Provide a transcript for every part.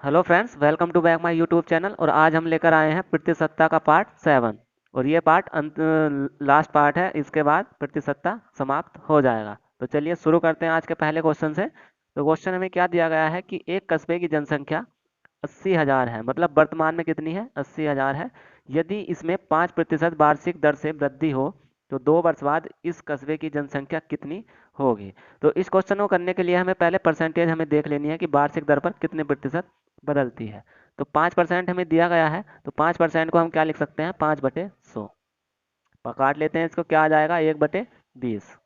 Hello friends, welcome to back my YouTube channel. और आज हम लेकर आए हैं प्रतिशतता का पार्ट 7। और ये पार्ट लास्ट पार्ट है। इसके बाद प्रतिशतता समाप्त हो जाएगा। तो चलिए शुरू करते हैं आज के पहले क्वेश्चन से। तो क्वेश्चन हमें क्या दिया गया है कि एक कस्बे की जनसंख्या 80,000 है। मतलब वर्तमान में कितनी है? 80,000 है। यदि इसमें 5% वार्षिक दर से वृद्धि हो तो 2 वर्ष बाद इस कस्बे की जनसंख्या कितनी होगी? तो इस क्वेश्चन को करने के लिए हमें पहले परसेंटेज हमें देख लेनी है कि वार्षिक दर पर कितने प्रतिशत बदलती है। तो 5% हमें दिया गया है, तो 5% को हम क्या लिख सकते हैं? 5/100। काट लेते हैं इसको, क्या आ जाएगा? 1/20।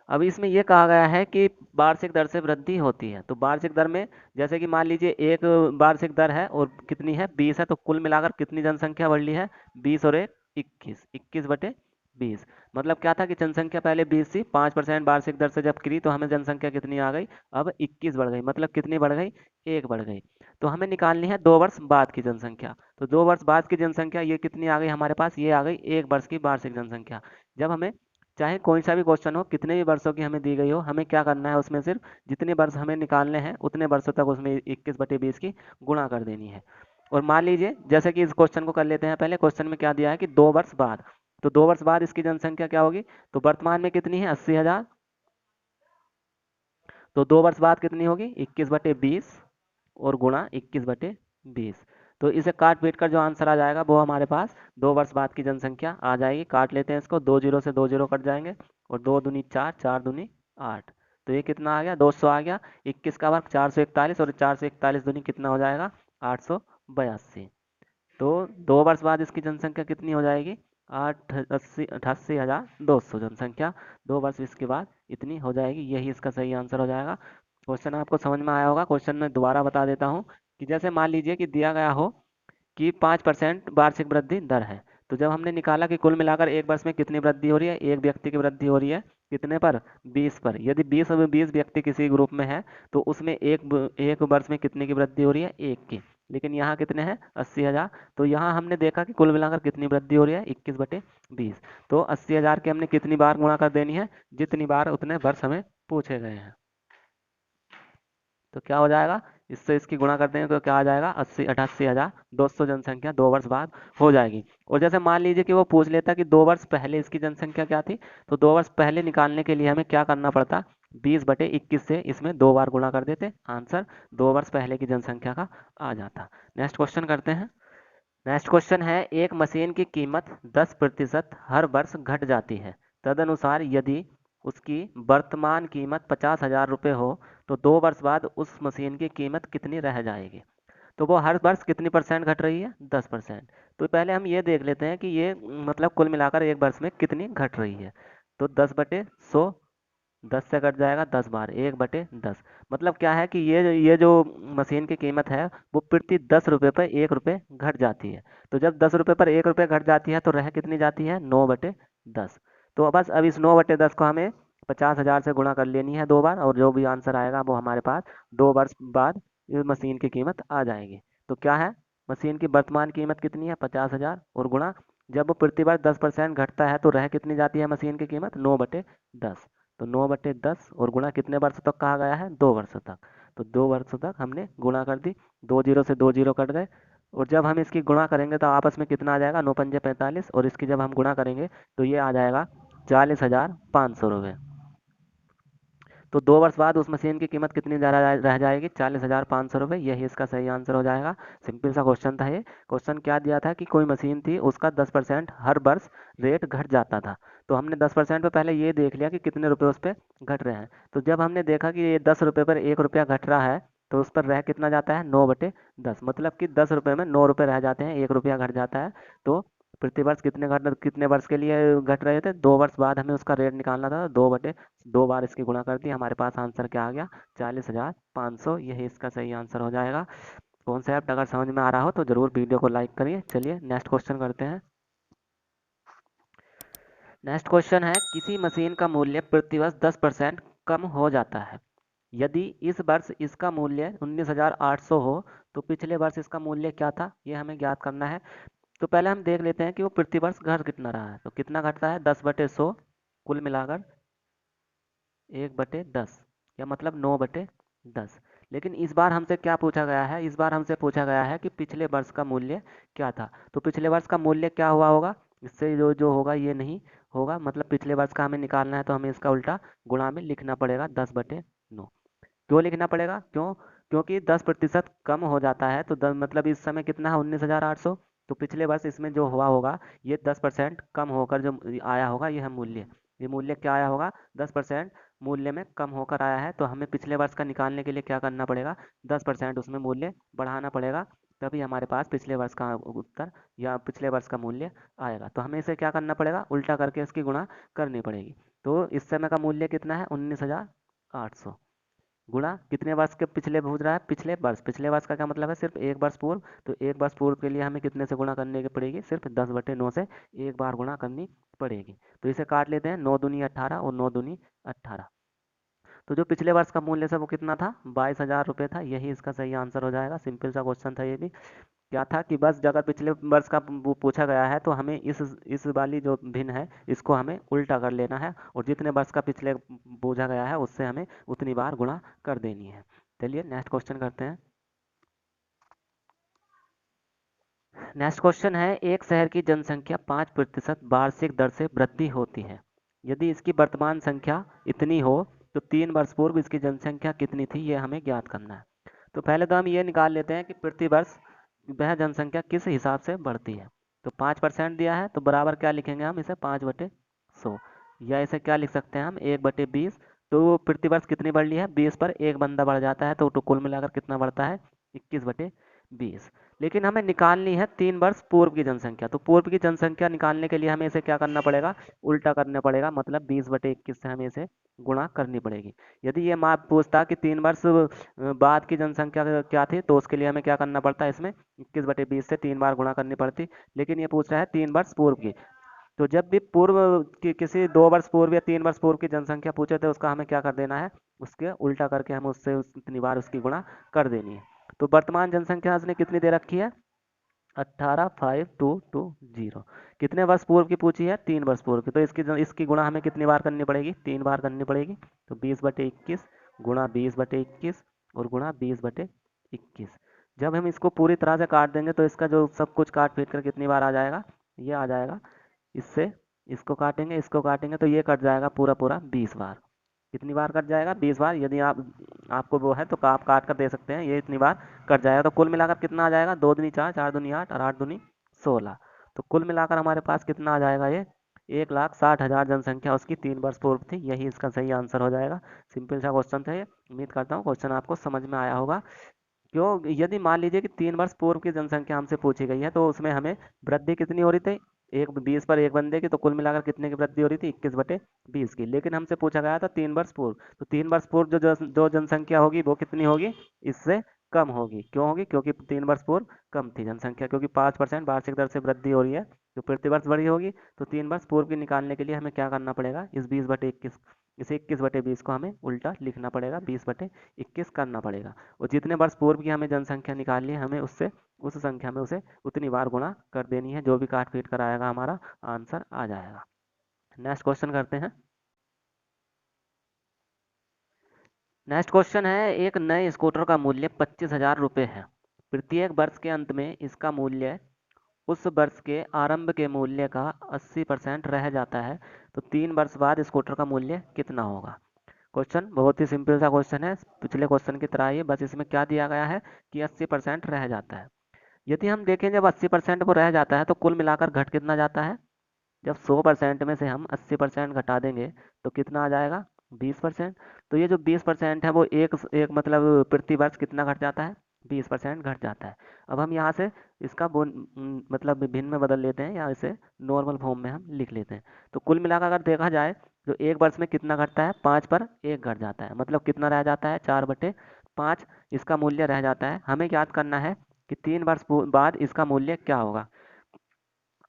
अब इसमें ये कहा गया है कि वार्षिक दर से वृद्धि होती है। तो वार्षिक दर में जैसे कि मान लीजिए एक वार्षिक दर है और कितनी है? 20 है। तो कुल मिलाकर कितनी जनसंख्या बढ़ ली है? 20 और 1 21, 21/20। मतलब क्या था कि जनसंख्या पहले 20 थी, 5% वार्षिक दर से जब गिरी तो हमें जनसंख्या कितनी आ गई? अब 21 बढ़ गई। मतलब कितनी बढ़ गई? 1 बढ़ गई। तो हमें निकालनी है 2 वर्ष बाद की जनसंख्या। तो 2 वर्ष बाद की जनसंख्या ये कितनी आ गई हमारे पास? ये आ गई 1 वर्ष की वार्षिक जनसंख्या। जब हमें चाहे कोई सा भी क्वेश्चन हो, कितने भी वर्षों की हमें दी गई हो, हमें क्या करना है? उसमें सिर्फ जितने वर्ष हमें निकालने हैं उतने वर्षों तक उसमें 21/20 की गुणा कर देनी है। और मान लीजिए जैसे कि इस क्वेश्चन को कर लेते हैं। पहले क्वेश्चन में क्या दिया है कि 2 वर्ष बाद। तो 2 वर्ष बाद इसकी जनसंख्या क्या होगी? तो वर्तमान में कितनी है? 80,000। तो 2 वर्ष बाद कितनी होगी? 21/20 और गुणा 21/20। तो इसे काट पीट कर जो आंसर आ जाएगा वो हमारे पास 2 वर्ष बाद की जनसंख्या आ जाएगी। काट लेते हैं इसको, 2 जीरो से 2 जीरो कट जाएंगे और 2 दूनी 4, 4 दूनी 8। तो ये कितना आ गया? 200 आ गया। 21 का वर्ग 441 और 441 दूनी कितना हो जाएगा? 882। तो 2 वर्ष बाद इसकी जनसंख्या कितनी हो जाएगी? 88,200 जनसंख्या 2 वर्ष इसके बाद इतनी हो जाएगी। यही इसका सही आंसर हो जाएगा। क्वेश्चन आपको समझ में आया होगा। क्वेश्चन में दोबारा बता देता हूँ कि जैसे मान लीजिए कि दिया गया हो कि 5% वार्षिक वृद्धि दर है। तो जब हमने निकाला कि कुल मिलाकर 1 वर्ष में कितनी वृद्धि हो रही है, एक व्यक्ति की वृद्धि हो रही है कितने पर? 20 पर। यदि 20 व्यक्ति किसी ग्रुप में है तो उसमें एक वर्ष में कितने की वृद्धि हो रही है? एक की। लेकिन यहाँ कितने हैं? 80,000। तो यहाँ हमने देखा कि कुल मिलाकर कितनी वृद्धि हो रही है? 21/20। तो 80,000 के हमने कितनी बार गुणा कर देनी है? जितनी बार उतने वर्ष हमें पूछे गए हैं। तो क्या हो जाएगा? इससे इसकी गुणा कर देंगे तो क्या आ जाएगा? 88,200 जनसंख्या 2 वर्ष बाद हो जाएगी। और जैसे मान लीजिए कि वो पूछ लेता कि 2 वर्ष पहले इसकी जनसंख्या क्या थी। तो 2 वर्ष पहले निकालने के लिए हमें क्या करना पड़ता? 20/21 से इसमें 2 बार गुणा कर देते, आंसर 2 वर्ष पहले की जनसंख्या का आ जाता। नेक्स्ट क्वेश्चन करते हैं। नेक्स्ट क्वेश्चन है, एक मशीन की कीमत 10% हर वर्ष घट जाती है। तदनुसार यदि उसकी वर्तमान कीमत 50,000 रुपये हो तो 2 वर्ष बाद उस मशीन की कीमत कितनी रह जाएगी? तो वो हर वर्ष कितनी परसेंट घट रही है? 10%। तो पहले हम ये देख लेते हैं कि ये मतलब कुल मिलाकर एक वर्ष में कितनी घट रही है। तो 10/100, 10 से कट जाएगा 10 बार, 1/10। मतलब क्या है कि ये जो मशीन की कीमत है वो प्रति 10 रुपये पर 1 रुपये घट जाती है। तो जब 10 रुपये पर 1 रुपये घट जाती है तो रह कितनी जाती है? 9/10। तो बस अब इस 9/10 को हमें 50,000 से गुणा कर लेनी है 2 बार, और जो भी आंसर आएगा वो हमारे पास 2 वर्ष बाद इस मशीन की कीमत आ जाएगी। तो क्या है? मशीन की वर्तमान कीमत कितनी है? 50,000 और गुणा जब वो प्रति वर्ष 10% घटता है तो रह कितनी जाती है मशीन की कीमत? 9/10। तो 9/10 और गुणा कितने वर्षों तक कहा गया है? 2 वर्षों तक। तो 2 वर्षों तक हमने गुणा कर दी। 2 जीरो से 2 जीरो कट गए। और जब हम इसकी गुणा करेंगे तो आपस में कितना आ जाएगा? 9×5 = 45। और इसकी जब हम गुणा करेंगे तो ये आ जाएगा 40,500 रुपये। तो 2 वर्ष बाद उस मशीन की कीमत कितनी रह जाएगी? 40,500 रुपये। यही इसका सही आंसर हो जाएगा। सिंपल सा क्वेश्चन था ये। क्वेश्चन क्या दिया था कि कोई मशीन थी, उसका 10% हर वर्ष रेट घट जाता था। तो हमने 10% पे पहले ये देख लिया कि कितने रुपए उस पर घट रहे हैं। तो जब हमने देखा कि ये 10 रुपये पर 1 रुपया घट रहा है तो उस पर रह कितना जाता है? 9/10। मतलब कि 10 रुपये में 9 रुपये रह जाते हैं, 1 रुपया घट जाता है। तो प्रति वर्ष कितने वर्ष के लिए घट रहे थे? 2 वर्ष बाद हमें उसका रेट निकालना था। 2 बार इसकी गुणा कर दी, हमारे पास आंसर क्या आ गया? 40,500। यही इसका सही आंसर हो जाएगा। कॉन्सेप्ट अगर समझ में आ रहा हो तो जरूर वीडियो को लाइक करिए। चलिए नेक्स्ट क्वेश्चन करते हैं। नेक्स्ट क्वेश्चन है, किसी मशीन का मूल्य प्रतिवर्ष 10% कम हो जाता है। यदि इस वर्ष इसका मूल्य 19,800 हो तो पिछले वर्ष इसका मूल्य क्या था? ये हमें ज्ञात करना है। तो पहले हम देख लेते हैं कि वो प्रति वर्ष घट कितना रहा है। तो कितना घटता है? 10/100 कुल मिलाकर 1/10, या मतलब 9/10। लेकिन इस बार हमसे क्या पूछा गया है, इस बार हमसे पूछा गया है कि पिछले वर्ष का मूल्य क्या था। तो पिछले वर्ष का मूल्य क्या हुआ होगा, इससे जो जो होगा ये नहीं होगा, मतलब पिछले वर्ष का हमें निकालना है तो हमें इसका उल्टा गुणा में लिखना पड़ेगा 10/9। क्यों लिखना पड़ेगा, क्यों, क्योंकि 10% कम हो जाता है तो मतलब इस समय कितना है 19,800। तो पिछले वर्ष इसमें जो हुआ होगा ये 10% कम होकर जो आया होगा यह मूल्य, ये मूल्य क्या आया होगा, 10% मूल्य में कम होकर आया है। तो हमें पिछले वर्ष का निकालने के लिए क्या करना पड़ेगा, 10% उसमें मूल्य बढ़ाना पड़ेगा, तभी हमारे पास पिछले वर्ष का उत्तर या पिछले वर्ष का मूल्य आएगा। तो हमें इसे क्या करना पड़ेगा, उल्टा करके इसकी गुणा करनी पड़ेगी। तो इस समय का मूल्य कितना है 19,800 गुणा कितने वर्ष के पिछले पूछ रहा है, पिछले वर्ष, पिछले वर्ष का क्या मतलब है सिर्फ एक वर्ष पूर्व। तो एक वर्ष पूर्व के लिए हमें कितने से गुणा करने की पड़ेगी, सिर्फ 10/9 से एक बार गुणा करनी पड़ेगी। तो इसे काट लेते हैं, 9 दूनी 18 और 9 दूनी 18। तो जो पिछले वर्ष का मूल्य था वो कितना था, 22,000 रुपये था। यही इसका सही आंसर हो जाएगा। सिंपल सा क्वेश्चन था ये भी। क्या था कि बस अगर पिछले वर्ष का वो पूछा गया है तो हमें इस वाली जो भिन्न है इसको हमें उल्टा कर लेना है, और जितने वर्ष का पिछले पूछा गया है उससे हमें उतनी बार गुणा कर देनी है। चलिए नेक्स्ट क्वेश्चन करते हैं। नेक्स्ट क्वेश्चन है, एक शहर की जनसंख्या 5% वार्षिक दर से वृद्धि होती है। यदि इसकी वर्तमान संख्या इतनी हो तो 3 वर्ष पूर्व इसकी जनसंख्या कितनी थी, ये हमें ज्ञात करना है। तो पहले तो हम ये निकाल लेते हैं कि प्रति वर्ष वह जनसंख्या किस हिसाब से बढ़ती है। तो 5% दिया है तो बराबर क्या लिखेंगे हम इसे, 5/100, या इसे क्या लिख सकते हैं हम, 1/20। तो प्रति वर्ष कितनी बढ़ रही है, 20 पर एक बंदा बढ़ जाता है, तो कुल मिलाकर कितना बढ़ता है, 21/20। लेकिन हमें निकालनी है 3 वर्ष पूर्व की जनसंख्या। तो पूर्व की जनसंख्या निकालने के लिए हमें इसे क्या करना पड़ेगा, उल्टा करना पड़ेगा, मतलब 20/21 से हमें इसे गुणा करनी पड़ेगी। यदि ये माप पूछता कि 3 वर्ष बाद की जनसंख्या क्या थी, तो उसके लिए हमें क्या करना पड़ता है, इसमें 21/20 से 3 बार गुणा करनी पड़ती। लेकिन ये पूछ रहा है 3 वर्ष पूर्व की। तो जब भी पूर्व की किसी 2 वर्ष पूर्व या 3 वर्ष पूर्व की जनसंख्या पूछे थे उसका हमें क्या कर देना है, उसके उल्टा करके हम उससे उतनी बार उसकी गुणा कर देनी है। तो वर्तमान जनसंख्या उसने कितनी दे रखी है, 18,5,2,2,0। कितने वर्ष पूर्व की पूछी है, 3 वर्ष पूर्व की। तो इसकी गुणा हमें कितनी बार करनी पड़ेगी, 3 बार करनी पड़ेगी। तो 20/21 गुणा 20/21 और गुणा 20/21। जब हम इसको पूरी तरह से काट देंगे तो इसका जो सब कुछ काट पीट कर कितनी बार आ जाएगा, ये आ जाएगा। इससे इसको काटेंगे तो ये कट जाएगा पूरा पूरा 20 बार। कितनी बार कट जाएगा, 20 बार। यदि आपको वो है तो आप काट कर दे सकते हैं, ये इतनी बार कट जाएगा। तो कुल मिलाकर कितना आ जाएगा, 2 दूनी 4, 4 दूनी 8 और 8 दूनी 16। तो कुल मिलाकर हमारे पास कितना आ जाएगा, ये 1,60,000 जनसंख्या उसकी 3 वर्ष पूर्व थी। यही इसका सही आंसर हो जाएगा। सिंपल सा क्वेश्चन था ये। उम्मीद करता हूँ क्वेश्चन आपको समझ में आया होगा। क्यों, यदि मान लीजिए कि 3 वर्ष पूर्व की जनसंख्या हमसे पूछी गई है तो उसमें हमें वृद्धि कितनी हो रही थी, एक 20 पर एक बंदे की, तो कुल मिलाकर कितने की वृद्धि हो रही थी, 21/20 की। लेकिन हमसे पूछा गया था 3 वर्ष पूर्व। तो 3 वर्ष पूर्व जो जनसंख्या होगी वो कितनी होगी, इससे कम होगी। क्यों होगी, क्योंकि 3 वर्ष पूर्व कम थी जनसंख्या, क्योंकि 5% वार्षिक दर से वृद्धि हो रही है तो प्रतिवर्ष बढ़ी होगी। तो 3 वर्ष पूर्व की निकालने के लिए हमें क्या करना पड़ेगा, इस 20/21, इसे 21/20 को हमें उल्टा लिखना पड़ेगा, 20/21 करना पड़ेगा। और जितने वर्ष पूर्व की हमें जनसंख्या निकालनी है हमें उससे उस संख्या में उसे उतनी बार गुणा कर देनी है। जो भी काट पीट कर आएगा हमारा आंसर आ जाएगा। नेक्स्ट क्वेश्चन करते हैं। नेक्स्ट क्वेश्चन है, एक नए स्कूटर का मूल्य 25,000 रुपये है। प्रत्येक वर्ष के अंत में इसका मूल्य उस वर्ष के आरंभ के मूल्य का 80% रह जाता है। तो 3 वर्ष बाद स्कूटर का मूल्य कितना होगा। क्वेश्चन बहुत ही सिंपल सा क्वेश्चन है, पिछले क्वेश्चन की तरह ही, बस इसमें क्या दिया गया है कि 80% रह जाता है। यदि हम देखें जब 80% वो रह जाता है तो कुल मिलाकर घट कितना जाता है। जब 100% में से हम 80% घटा देंगे तो कितना आ जाएगा, 20%। तो ये जो 20% है वो एक एक मतलब प्रति वर्ष कितना घट जाता है, 20% घट जाता है। अब हम यहाँ से इसका मतलब भिन्न में बदल लेते हैं या इसे नॉर्मल फॉर्म में हम लिख लेते हैं। तो कुल मिलाकर अगर देखा जाए तो एक वर्ष में कितना घटता है, 5 पर एक घट जाता है, मतलब कितना रह जाता है, 4/5 इसका मूल्य रह जाता है। हमें याद करना है कि 3 वर्ष बाद इसका मूल्य क्या होगा।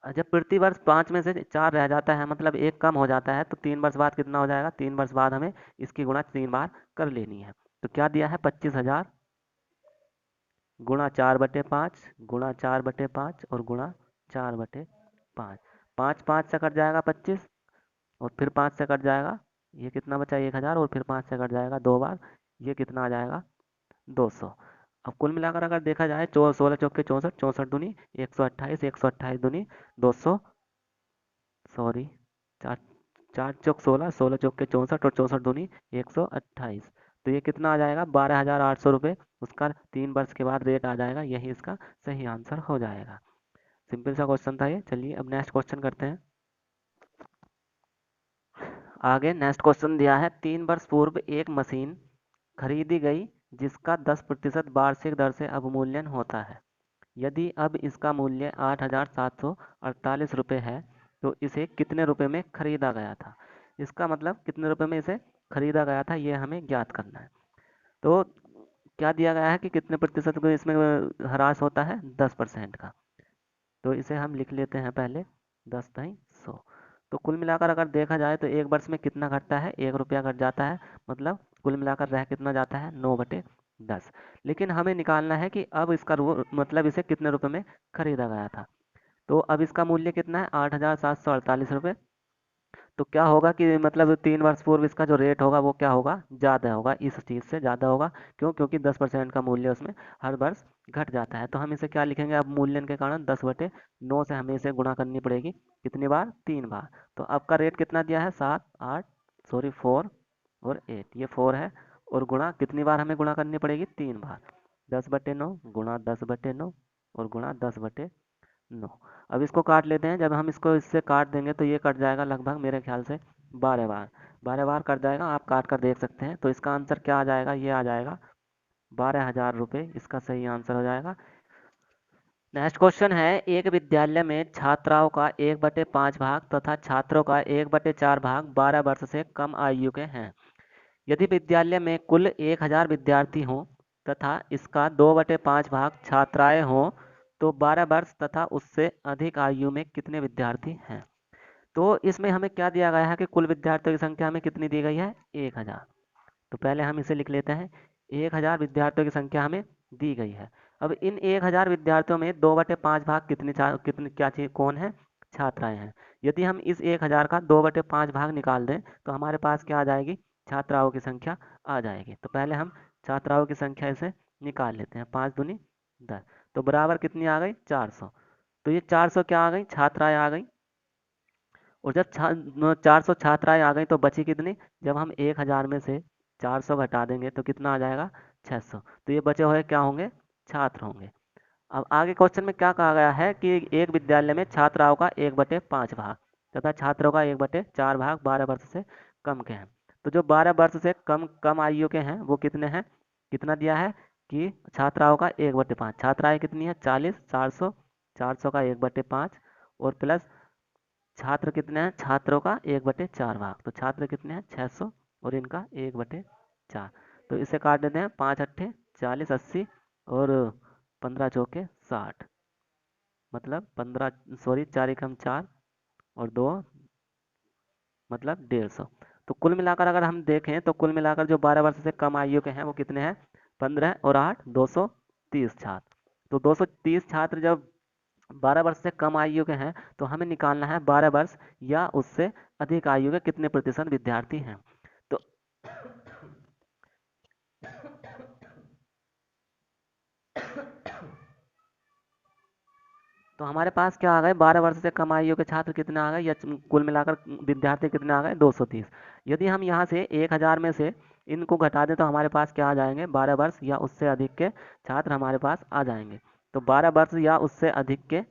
जब प्रति वर्ष 5 में से 4 रह जाता है, मतलब एक कम हो जाता है, तो 3 वर्ष बाद कितना हो जाएगा, 3 वर्ष बाद हमें इसकी गुणा 3 बार कर लेनी है। तो क्या दिया है, 25,000 गुणा 4/5 गुणा 4/5 और गुणा 4/5। 5 5 से कट जाएगा 25, और फिर 5 से कट जाएगा, ये कितना बचा, 1,000, और फिर 5 से कट जाएगा 2 बार, ये कितना आ जाएगा, 200। अब कुल मिलाकर अगर देखा जाए 16 चौके 64, 64 दूनी 128, 128 दूनी 200, सॉरी, चार, 4 चौक 16, 16 चौके 64 और 64 दूनी 128। तो ये कितना आ जाएगा? 12,800 रुपये। उसका 3 वर्ष के बाद रेट आ जाएगा। यही इसका सही आंसर हो जाएगा। सिंपल सा क्वेश्चन था ये। चलिए अब नेक्स्ट क्वेश्चन करते हैं। आगे नेक्स्ट क्वेश्चन दिया है, 3 वर्ष पूर्व एक मशीन खरीदी गई जिसका 10% वार्षिक दर से अवमूल्यन होता है। यदि अब इसका मूल्य 8,748 रुपये है तो इसे कितने रुपए में खरीदा गया था? इसका मतलब कितने रुपए में इसे खरीदा गया था, ये हमें ज्ञात करना है। तो क्या दिया गया है कि कितने प्रतिशत को इसमें ह्रास होता है? 10% का। तो इसे हम लिख लेते हैं पहले 10/100। तो कुल मिलाकर अगर देखा जाए तो 1 वर्ष में कितना घटता है? 1 रुपया घट जाता है। मतलब कुल मिलाकर रह कितना जाता है? 9/10। लेकिन हमें निकालना है कि अब इसका मतलब इसे कितने रुपए में खरीदा गया था। तो अब इसका मूल्य कितना है? 8,748 रुपये। तो क्या होगा कि मतलब 3 वर्ष पूर्व इसका जो रेट होगा वो क्या होगा? ज़्यादा होगा, इस चीज़ से ज़्यादा होगा। क्यों? क्योंकि 10% का मूल्य उसमें हर वर्ष घट जाता है। तो हम इसे क्या लिखेंगे? अब मूल्यन के कारण 10/9 से हमें इसे गुणा करनी पड़ेगी। कितनी बार? 3 बार। तो अब का रेट कितना दिया है? 7, 8, सॉरी 4 और 8, ये 4 है। और गुणा कितनी बार हमें गुणा करनी पड़ेगी? 3 बार। 10/9 गुणा 10/9 और गुणा 10/9। अब इसको काट लेते हैं। जब हम इसको इससे काट देंगे तो ये कट जाएगा लगभग मेरे ख्याल से 12 बार। 12 बार कट जाएगा, आप काट कर देख सकते हैं। तो इसका आंसर क्या आ जाएगा? ये आ जाएगा 12,000 रुपये। इसका सही आंसर हो जाएगा। नेक्स्ट क्वेश्चन है, एक विद्यालय में छात्राओं का 1/5 भाग तथा छात्रों का 1/4 भाग 12 वर्ष से कम आयु के हैं। यदि विद्यालय में कुल 1,000 विद्यार्थी हों तथा इसका 2/5 भाग छात्राएं हों तो 12 वर्ष तथा उससे अधिक आयु में कितने विद्यार्थी हैं? तो इसमें हमें क्या दिया गया है कि कुल विद्यार्थियों की संख्या हमें कितनी दी गई है? 1,000। तो पहले हम इसे लिख लेते हैं। 1,000 विद्यार्थियों की संख्या हमें दी गई है। अब इन 1,000 विद्यार्थियों में 2/5 भाग कितने क्या चीज कौन है? छात्राएं हैं। यदि हम इस 1,000 का 2/5 भाग निकाल दें तो हमारे पास क्या आ जाएगी? छात्राओं की संख्या आ जाएगी। तो पहले हम छात्राओं की संख्या इसे निकाल लेते हैं। 5 दूनी 10। तो बराबर कितनी आ गई? 400। तो ये 400 क्या आ गई? छात्राएं आ गई। और जब 400 छात्राएं आ गई तो बची कितनी? जब हम 1,000 में से 400 घटा देंगे तो कितना आ जाएगा? 600। तो ये बचे हुए क्या होंगे? छात्र होंगे। अब आगे क्वेश्चन में क्या कहा गया है कि एक विद्यालय में छात्राओं का 1/5 भाग तथा छात्रों का 1/4 भाग 12 वर्ष से कम के हैं। तो जो 12 वर्ष से कम कम आयु के हैं वो कितने हैं? कितना दिया है कि छात्राओं का 1/5। छात्राएं कितनी है? 40, 400, 400 का 1/5 और प्लस छात्र कितने हैं? छात्रों का 1/4 भाग। तो छात्र कितने हैं? 600 और इनका 1/4। तो इसे काट देते हैं। 5 अट्ठे 40, 80 और 15 चौके 60। मतलब 15, सॉरी 4 एकम 4 और 2 मतलब 150। तो कुल मिलाकर अगर हम देखें तो कुल मिलाकर जो 12 वर्ष से कम आयु के हैं वो कितने हैं? 15 और 8 230 छात्र। तो 230 छात्र जब 12 वर्ष से कम आयु के हैं तो हमें निकालना है 12 वर्ष या उससे अधिक आयु के कितने प्रतिशत विद्यार्थी हैं। तो तो हमारे पास क्या आ गए? 12 वर्ष से कम आयु के छात्र कितने आ गए या कुल मिलाकर विद्यार्थी कितने आ गए? 230। यदि हम यहाँ से 1,000 में से इनको घटा दें तो हमारे पास क्या आ जाएंगे? 12 वर्ष या उससे अधिक के छात्र हमारे पास आ जाएंगे। तो 12 वर्ष या उससे अधिक के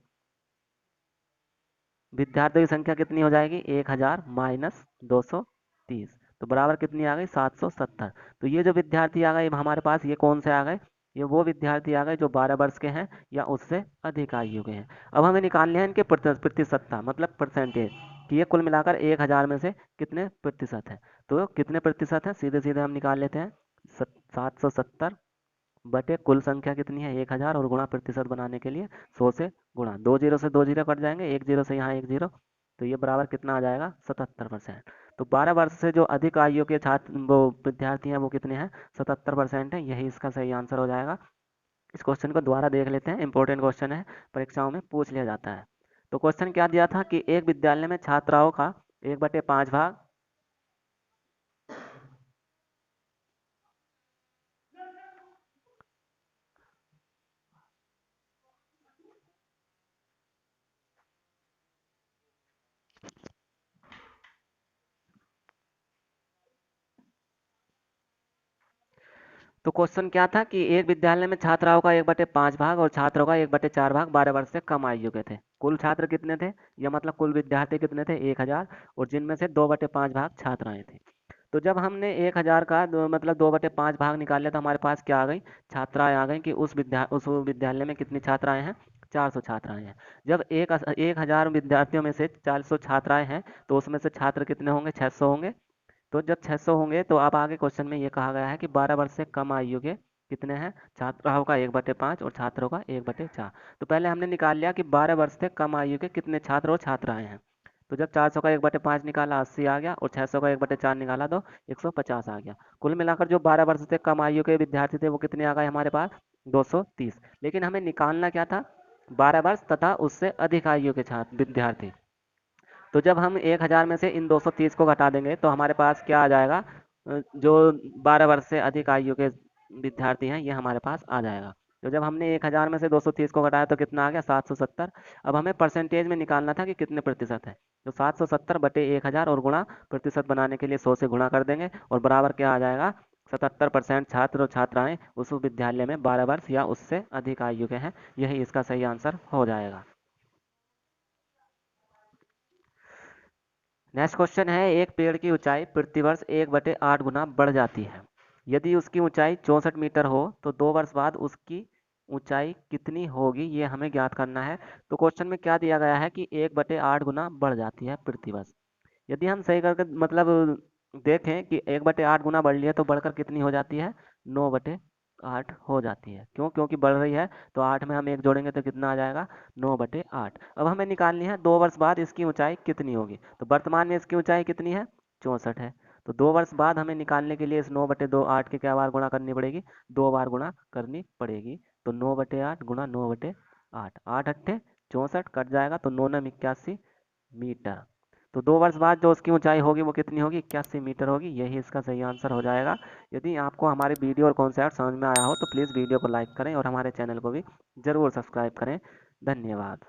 विद्यार्थियों की संख्या कितनी हो जाएगी? 1,000 माइनस 230। तो बराबर कितनी आ गई? 770। तो ये जो विद्यार्थी आ गए हमारे पास, ये कौन से आ गए? ये वो विद्यार्थी आ गए जो 12 वर्ष के हैं या उससे अधिक आयु के हैं। अब हमें निकालने हैं इनके प्रतिशतता, मतलब परसेंटेज, कि ये कुल मिलाकर 1,000 में से कितने प्रतिशत है। तो कितने प्रतिशत है? सीधे सीधे हम निकाल लेते हैं। 770 बटे कुल संख्या कितनी है? 1,000 और गुणा प्रतिशत बनाने के लिए 100 से गुणा। 2 जीरो से 2 जीरो कट जाएंगे, 1 जीरो से यहाँ 1 जीरो। तो ये बराबर कितना आ जाएगा? 77%। तो 12 वर्ष से जो अधिक आयु के छात्र वो विद्यार्थी हैं वो कितने हैं? 77% है। यही इसका सही आंसर हो जाएगा। इस क्वेश्चन को दोबारा देख लेते हैं। इंपॉर्टेंट क्वेश्चन है, परीक्षाओं में पूछ लिया जाता है। तो क्वेश्चन क्या दिया था कि एक विद्यालय में छात्राओं का 1/5 भाग तो क्वेश्चन क्या था कि एक विद्यालय में छात्राओं का 1/5 भाग और छात्रों का 1/4 भाग 12 वर्ष से कम आयु के थे। कुल छात्र कितने थे, या मतलब कुल विद्यार्थी कितने थे, 1000, और जिनमें से 2/5 भाग छात्राएं थी। तो जब हमने 1000 का मतलब 2/5 भाग निकाल लिया तो हमारे पास क्या आ गई, छात्राएं आ गई कि उस विद्यालय में कितनी छात्राएं हैं, 400 छात्राएं हैं। जब 1000 विद्यार्थियों में से 400 छात्राएं हैं तो उसमें से छात्र कितने होंगे, 600 होंगे। तो जब 600 होंगे तो अब आगे क्वेश्चन में ये कहा गया है कि 12 वर्ष से कम आयु के कितने हैं, छात्राओं का 1/5 और छात्रों का 1/4। तो पहले हमने निकाल लिया कि 12 वर्ष से कम आयु के कितने छात्र और छात्राएं हैं। तो जब 400 का 1/5 निकाला 80 आ गया, और 600 का 1/4 निकाला तो 150 आ गया। कुल मिलाकर जो 12 वर्ष से कम आयु के विद्यार्थी थे वो कितने आ गए हमारे पास, 230। लेकिन हमें निकालना क्या था, 12 वर्ष तथा उससे अधिक आयु के छात्र विद्यार्थी। तो जब हम 1000 में से इन 230 को घटा देंगे तो हमारे पास क्या आ जाएगा, जो 12 वर्ष से अधिक आयु के विद्यार्थी हैं ये हमारे पास आ जाएगा। तो जब हमने 1000 में से 230 को घटाया तो कितना आ गया, 770। अब हमें परसेंटेज में निकालना था कि कितने प्रतिशत है। तो 770 बटे 1000 और गुणा प्रतिशत बनाने के लिए 100 से गुणा कर देंगे और बराबर क्या आ जाएगा, 77% छात्र और छात्राएं उस विद्यालय में 12 वर्ष या उससे अधिक आयु के हैं। यही इसका सही आंसर हो जाएगा। नेक्स्ट क्वेश्चन है, एक पेड़ की ऊंचाई प्रतिवर्ष 1/8 गुना बढ़ जाती है। यदि उसकी ऊंचाई 64 मीटर हो तो 2 वर्ष बाद उसकी ऊंचाई कितनी होगी, ये हमें ज्ञात करना है। तो क्वेश्चन में क्या दिया गया है कि 1/8 गुना बढ़ जाती है प्रतिवर्ष। यदि हम सही करके मतलब देखें कि 1/8 गुना बढ़ लिया तो बढ़कर कितनी हो जाती है, 9/8 हो जाती है। क्यों, क्योंकि बढ़ रही है। तो 8 में हम 1 जोड़ेंगे तो कितना आ जाएगा, 9/8। अब हमें निकालनी है 2 वर्ष बाद इसकी ऊंचाई कितनी होगी। तो वर्तमान में इसकी ऊंचाई कितनी है, 64 है। तो 2 वर्ष बाद हमें निकालने के लिए इस 9/2 8 के क्या बार गुणा करनी पड़ेगी, 2 बार गुणा करनी पड़ेगी। तो 9/8 गुणा 9/8, 8 × 8 = 64, कट जाएगा तो 9×9 = 81 मीटर। तो 2 वर्ष बाद जो उसकी ऊंचाई होगी वो कितनी होगी, 81 मीटर होगी। यही इसका सही आंसर हो जाएगा। यदि आपको हमारी वीडियो और कॉन्सेप्ट समझ में आया हो तो प्लीज़ वीडियो को लाइक करें और हमारे चैनल को भी ज़रूर सब्सक्राइब करें। धन्यवाद।